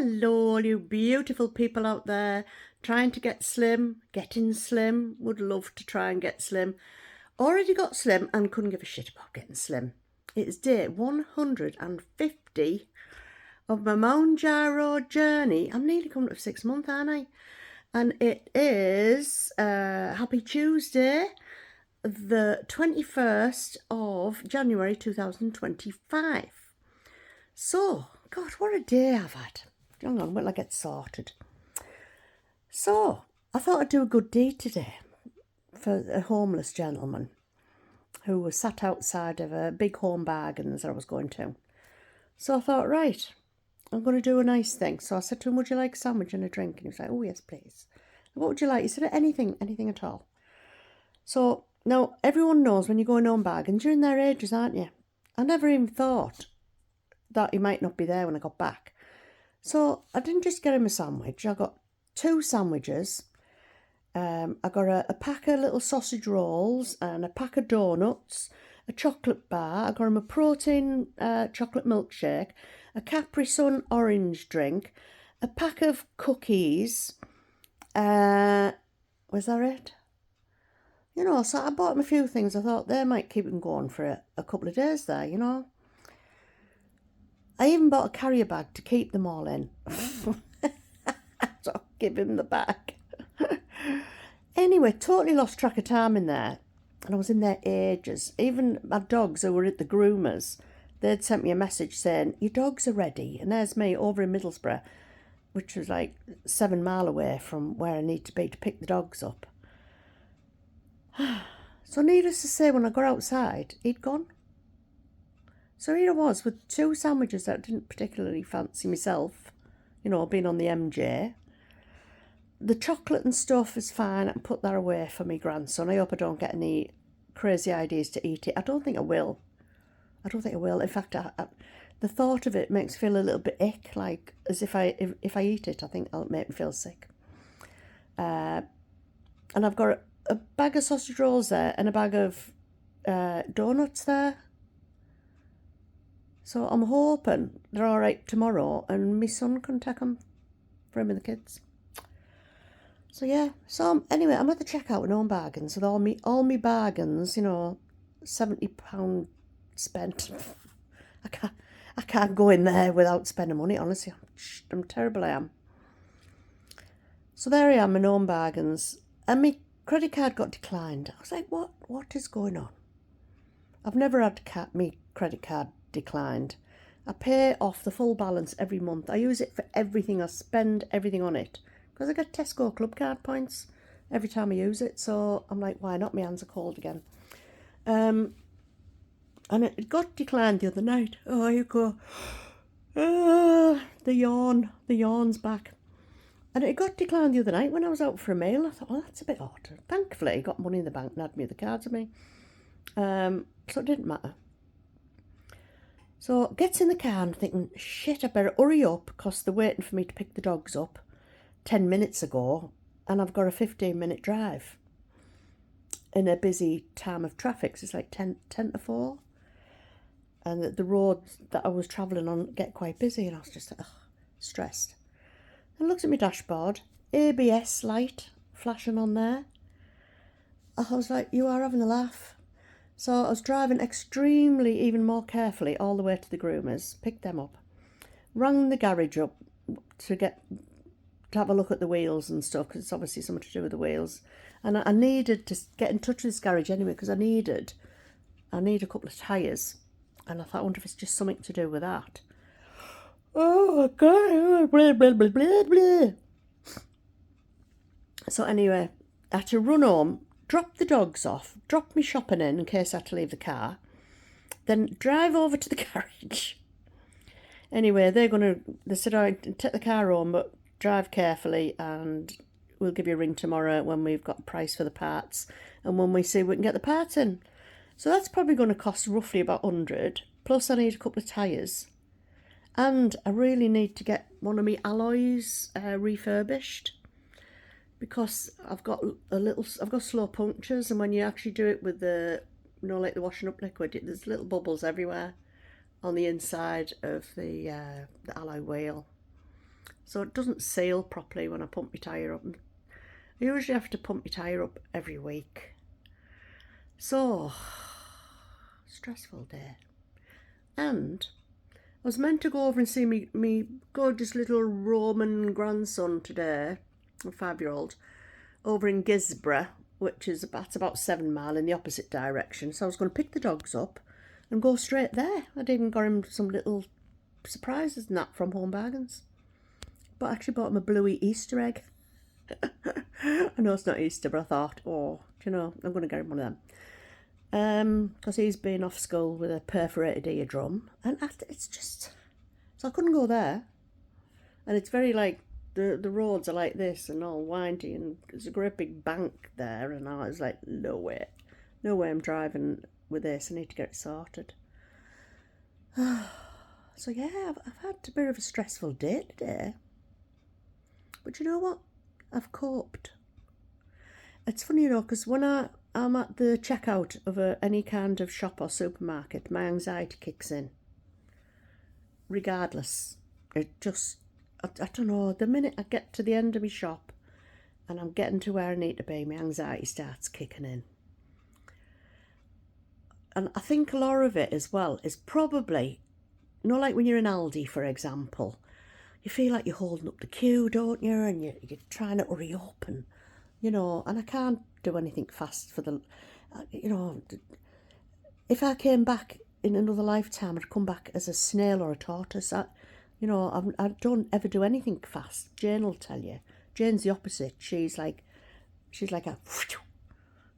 Hello, all you beautiful people out there trying to get slim, getting slim, would love to try and get slim. Already got slim and couldn't give a shit about getting slim. It's day 150 of my Mounjaro journey. I'm nearly coming up to 6 months, aren't I? And it is Happy Tuesday, the 21st of January 2025. So, God, what a day I've had. Hang on, will I get sorted? So, I thought I'd do a good deed today for a homeless gentleman who was sat outside of a big home bargains that I was going to. So I thought, right, I'm going to do a nice thing. So I said to him, would you like a sandwich and a drink? And he was like, oh, yes, please. What would you like? He said, anything at all. So, now, everyone knows when you go in home bargains, you're in their ages, aren't you? I never even thought that he might not be there when I got back. So I didn't just get him a sandwich. I got 2 sandwiches. I got a pack of little sausage rolls and a pack of donuts, a chocolate bar. I got him a protein chocolate milkshake, a Capri Sun orange drink, a pack of cookies. Was that it? You know, so I bought him a few things. I thought they might keep him going for a couple of days there, you know. I even bought a carrier bag to keep them all in. So I'll give him the bag. Anyway, totally lost track of time in there. And I was in there ages. Even my dogs who were at the groomers, they'd sent me a message saying, your dogs are ready. And there's me over in Middlesbrough, which was like 7 miles away from where I need to be to pick the dogs up. So needless to say, when I got outside, he'd gone. So here I was with 2 sandwiches that I didn't particularly fancy myself, you know, being on the MJ. The chocolate and stuff is fine. I can put that away for my grandson. I hope I don't get any crazy ideas to eat it. I don't think I will. In fact, the thought of it makes me feel a little bit ick, like as if I eat it, I think it'll make me feel sick. And I've got a bag of sausage rolls there and a bag of donuts there. So I'm hoping they're all right tomorrow and my son can take them for him and the kids. So yeah, so anyway, I'm at the checkout in Home Bargains with all me bargains, you know, £70 spent. I can't go in there without spending money, honestly. I'm terrible, I am. So there I am in Home Bargains and my credit card got declined. I was like, what is going on? I've never had my credit card declined. I pay off the full balance every month. I use it for everything. I spend everything on it because I get Tesco club card points every time I use it. So I'm like, why not? My hands are cold again. And it got declined the other night. Oh, you go. The yawn's back. And it got declined the other night when I was out for a meal. I thought, well, that's a bit odd. Thankfully, I got money in the bank and had me the cards of me. So it didn't matter. So gets in the car and thinking, shit, I better hurry up because they're waiting for me to pick the dogs up 10 minutes ago and I've got a 15-minute drive in a busy time of traffic. So it's like 10 to 4. And the roads that I was travelling on get quite busy and I was just stressed. I looked at my dashboard, ABS light flashing on there. I was like, you are having a laugh. So I was driving extremely, even more carefully all the way to the groomers, picked them up, rang the garage up to have a look at the wheels and stuff, because it's obviously something to do with the wheels. And I needed to get in touch with this garage anyway, because I need a couple of tyres. And I thought, I wonder if it's just something to do with that. Oh, God, blah, blah, blah, blah, blah. So anyway, I had to run home, drop the dogs off, drop me shopping in case I had to leave the car, then drive over to the garage. Anyway, they said, all right, take the car home, but drive carefully and we'll give you a ring tomorrow when we've got a price for the parts and when we see we can get the parts in. So that's probably going to cost roughly about 100, plus I need a couple of tyres. And I really need to get one of my alloys refurbished, because I've got slow punctures, and when you actually do it with the, you know, like the washing up liquid, there's little bubbles everywhere on the inside of the alloy wheel. so it doesn't seal properly when I pump my tyre up. I usually have to pump my tyre up every week. So, stressful day. And I was meant to go over and see me gorgeous little Roman grandson today, a 5-year-old, over in Gisborough, which is about 7 miles in the opposite direction. So I was going to pick the dogs up and go straight there. I'd even got him some little surprises and that from Home Bargains. But I actually bought him a bluey Easter egg. I know it's not Easter, but I thought, oh, I'm going to get him one of them. Because he's been off school with a perforated eardrum, and it's just, so I couldn't go there. And it's very like, the roads are like this and all windy, and there's a great big bank there, and I was like, no way I'm driving with this. I need to get it sorted. So yeah, I've had a bit of a stressful day today, but you know what, I've coped. It's funny, because when I'm at the checkout of any kind of shop or supermarket, my anxiety kicks in. Regardless, it just, I don't know, the minute I get to the end of my shop and I'm getting to where I need to be, my anxiety starts kicking in. And I think a lot of it as well is probably, like when you're in Aldi, for example, you feel like you're holding up the queue, don't you? And you're trying to hurry up, and and I can't do anything fast for the, if I came back in another lifetime, I'd come back as a snail or a tortoise. I don't ever do anything fast. Jane will tell you. Jane's the opposite. She's like a,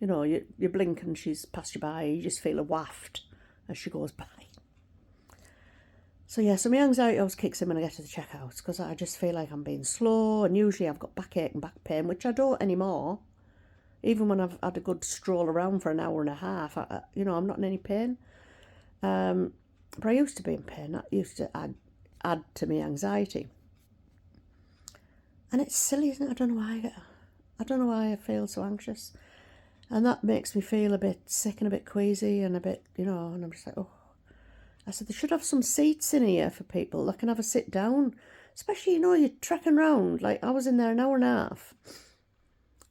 you blink and she's passed you by. You just feel a waft as she goes by. So yeah, so my anxiety always kicks in when I get to the checkouts, because I just feel like I'm being slow, and usually I've got backache and back pain, which I don't anymore. Even when I've had a good stroll around for an hour and a half, I'm not in any pain. But I used to be in pain. That used to add to my anxiety. And it's silly, isn't it? I don't know why I feel so anxious. And that makes me feel a bit sick and a bit queasy and a bit, and I'm just like, oh. I said, they should have some seats in here for people that can have a sit down. Especially, you're trekking round. Like, I was in there an hour and a half.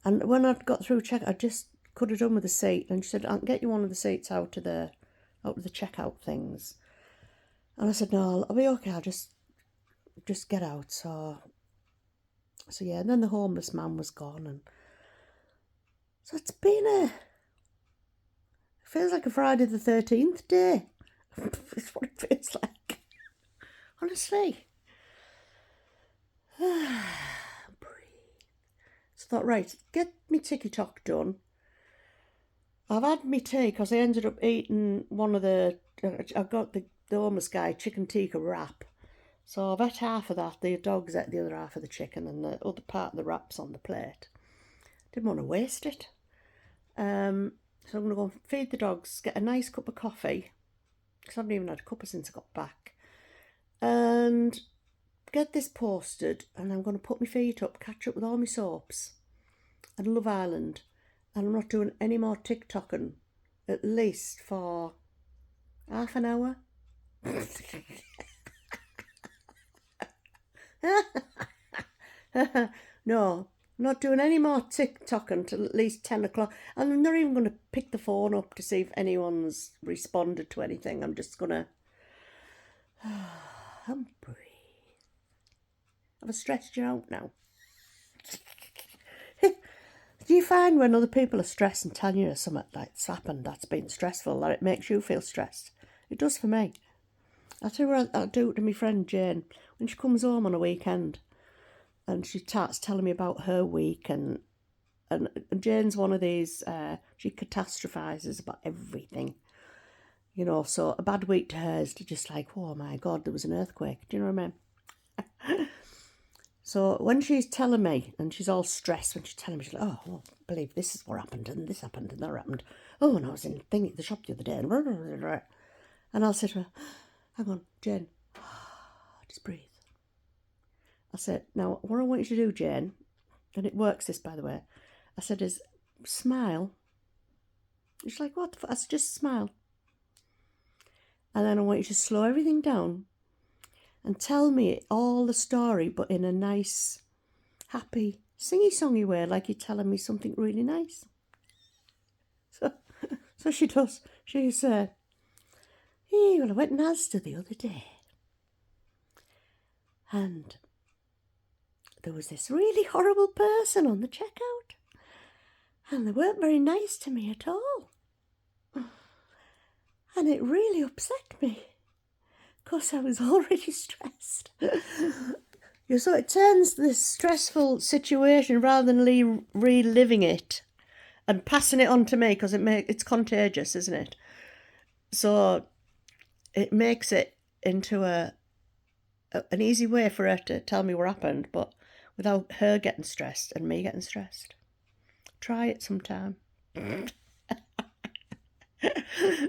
And when I'd got through check, I just could have done with a seat. And she said, I can get you one of the seats out of the checkout things. And I said, no, I'll be okay. I'll just get out. So yeah, and then the homeless man was gone. And so it's been it feels like a Friday the 13th day. It's what it feels like. Honestly. Breathe. So I thought, right, get me ticky-tock done. I've had me tea because I ended up eating one of the, I got the homeless guy chicken tikka wrap. So I've had half of that. The dogs ate the other half of the chicken, and the other part of the wrap's on the plate. Didn't want to waste it. So I'm going to go and feed the dogs, get a nice cup of coffee, because I haven't even had a cuppa since I got back, and get this posted, and I'm going to put my feet up, catch up with all my soaps and Love Island, and I'm not doing any more TikToking, at least for half an hour. No, I'm not doing any more TikTok until at least 10 o'clock. And I'm not even going to pick the phone up to see if anyone's responded to anything. I'm just going to breathe. Have I stressed you out now? Do you find when other people are stressed and telling you something that's happened that's been stressful, that it makes you feel stressed? It does for me. I'll tell you what I'll do to my friend Jane when she comes home on a weekend. And she starts telling me about her week, and Jane's one of these, she catastrophises about everything. So a bad week to her is just like, oh my God, there was an earthquake. Do you know what I mean? So when she's telling me, and she's all stressed when she's telling me, she's like, oh, I won't believe this is what happened, and this happened, and that happened. Oh, and I was in the shop the other day, and I'll say to her, hang on, Jane, just breathe. I said, now, what I want you to do, Jane, and it works this, by the way, I said, is smile. She's like, what the fuck? I said, just smile. And then I want you to slow everything down and tell me all the story, but in a nice, happy, singy-songy way, like you're telling me something really nice. So she does. She said, hey, well, I went in Asda the other day, and there was this really horrible person on the checkout, and they weren't very nice to me at all. And it really upset me, because I was already stressed. So it turns this stressful situation, rather than reliving it and passing it on to me, because it's contagious, isn't it? So it makes it into an easy way for her to tell me what happened, but without her getting stressed and me getting stressed. Try it sometime.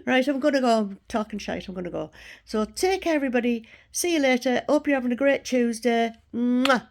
Right, I'm going to go. I'm talking shite. I'm going to go. So take care, everybody. See you later. Hope you're having a great Tuesday. Mwah.